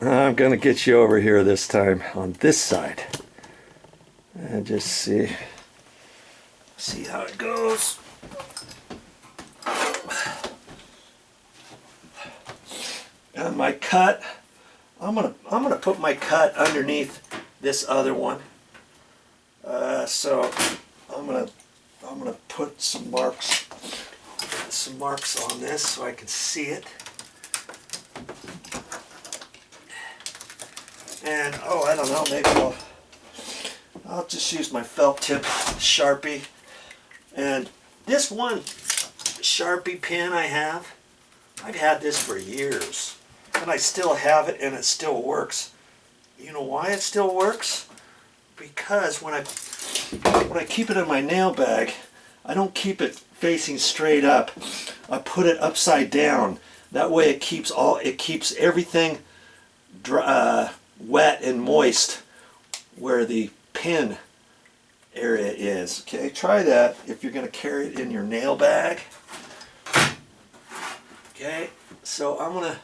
I'm gonna get you over here this time on this side and just see how it goes. And my cut, I'm gonna put my cut underneath this other one. So I'm gonna put some marks on this so I can see it. And oh, I don't know, maybe I'll just use my felt tip Sharpie. And this one Sharpie pen I've had this for years, and I still have it, and it still works. You know why it still works? Because when I keep it in my nail bag, I don't keep it facing straight up. I put it upside down. That way it keeps everything dry, wet and moist where the pin area is. Okay, try that if you're going to carry it in your nail bag. Okay, so I'm gonna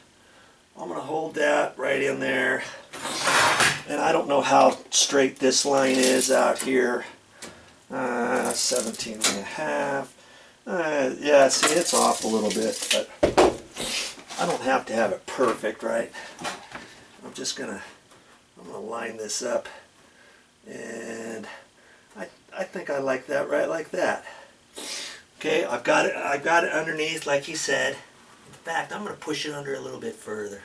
hold that right in there, and I don't know how straight this line is out here. 17 and a half. Yeah, see, it's off a little bit, but I don't have to have it perfect, right? I'm gonna line this up, and I think I like that right like that. Okay, I've got it underneath, like he said. In fact, I'm going to push it under a little bit further.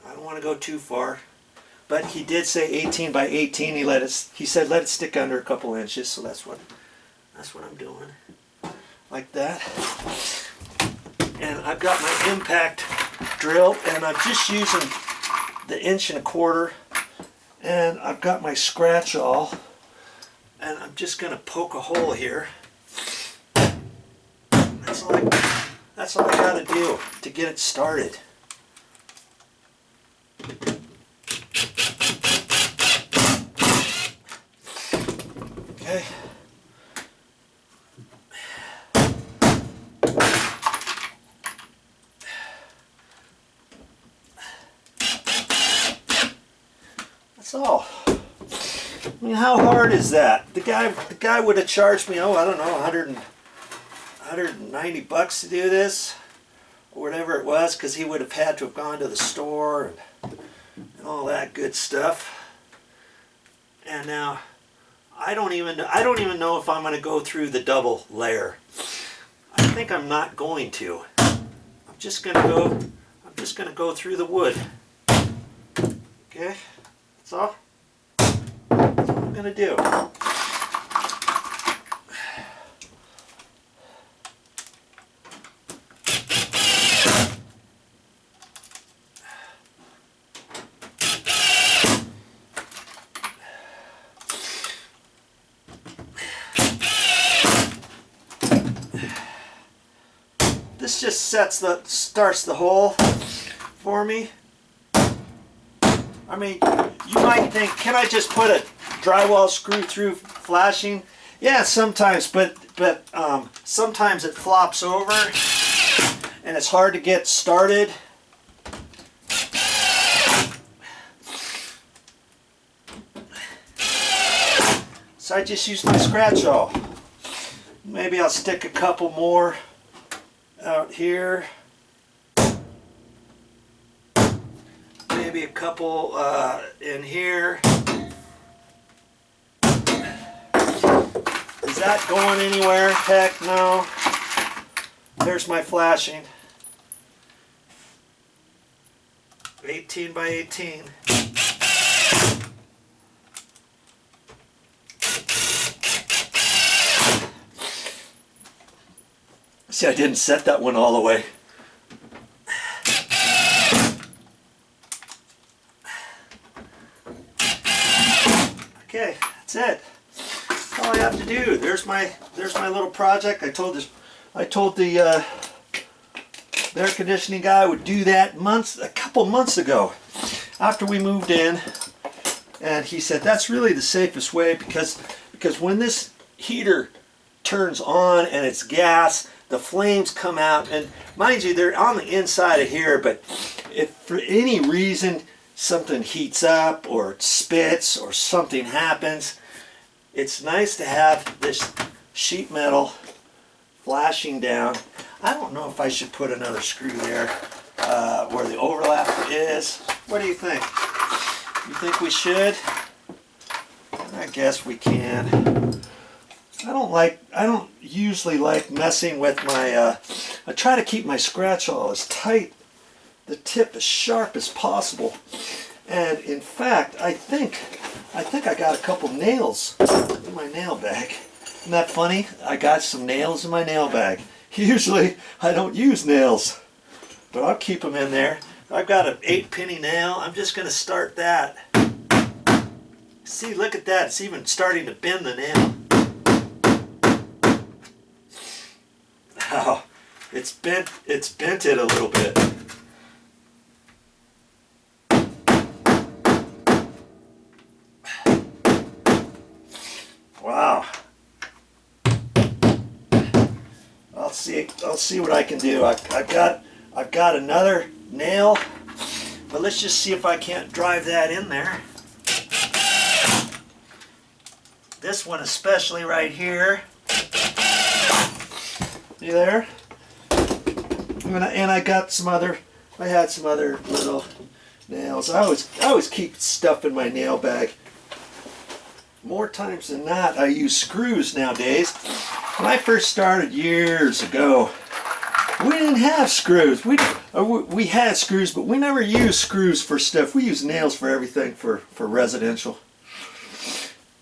I don't want to go too far, but he did say 18 by 18. He said let it stick under a couple inches, so that's what I'm doing, like that. And I've got my impact drill, and I'm just using the 1.25 inch, and I've got my scratch awl, and I'm just going to poke a hole here. That's all I got to do to get it started. Okay. That's all. I mean, how hard is that? The guy would have charged me, I don't know, $190 to do this, or whatever it was, because he would have had to have gone to the store and all that good stuff. And now I don't even know if I'm going to go through the double layer. I think I'm not going to. I'm just going to go through the wood. Okay, that's all I'm going to do. This just starts the hole for me. I mean, you might think, can I just put a drywall screw through flashing? Yeah, sometimes, but sometimes it flops over and it's hard to get started. So I just use my scratch awl. Maybe I'll stick a couple more out here, maybe a couple in here. Is that going anywhere? Heck no. There's my flashing. 18 by 18. See, I didn't set that one all the way. Okay, that's it. That's all I have to do. There's my little project. I told the air conditioning guy I would do that a couple months ago after we moved in, and he said that's really the safest way because when this heater turns on and it's gas, the flames come out, and mind you, they're on the inside of here, but if for any reason something heats up or it spits or something happens, it's nice to have this sheet metal flashing down. I don't know if I should put another screw there where the overlap is. What do you think? You think we should? I guess we can. I don't usually like messing with my, I try to keep my scratch awl as tight, the tip as sharp as possible. And in fact, I think I got a couple nails in my nail bag. Isn't that funny? I got some nails in my nail bag. Usually I don't use nails, but I'll keep them in there. I've got an 8-penny nail. I'm just going to start that. See, look at that. It's even starting to bend the nail. Oh, it's bent it a little bit. Wow. I'll see what I can do. I've got another nail, but let's just see if I can't drive that in there. This one especially right here. You there? And I got some other. I had some other little nails. I always keep stuff in my nail bag. More times than not, I use screws nowadays. When I first started years ago, we didn't have screws. We had screws, but we never used screws for stuff. We use nails for everything for residential.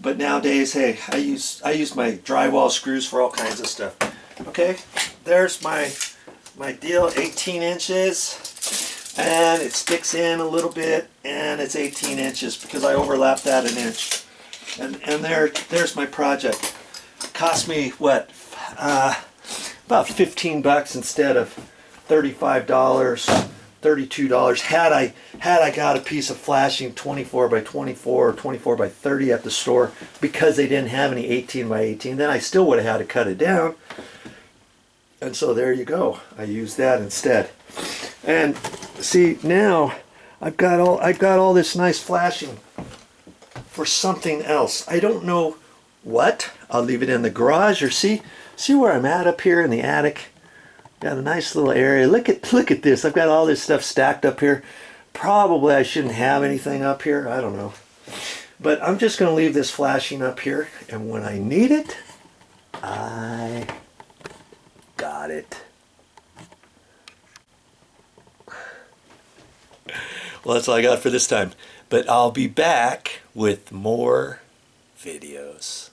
But nowadays, hey, I use my drywall screws for all kinds of stuff. Okay, there's my deal, 18 inches, and it sticks in a little bit, and it's 18 inches because I overlapped that an inch. And there's my project. It cost me what, about $15 instead of $35, $32. Had I got a piece of flashing 24 by 24 or 24 by 30 at the store, because they didn't have any 18 by 18, then I still would have had to cut it down. And so there you go. I used that instead. And see, now I've got all this nice flashing for something else. I don't know what. I'll leave it in the garage, or see where I'm at up here in the attic. Got a nice little area. Look at this. I've got all this stuff stacked up here. Probably I shouldn't have anything up here. I don't know. But I'm just going to leave this flashing up here, and when I need it, I got it. Well, that's all I got for this time. But I'll be back with more videos.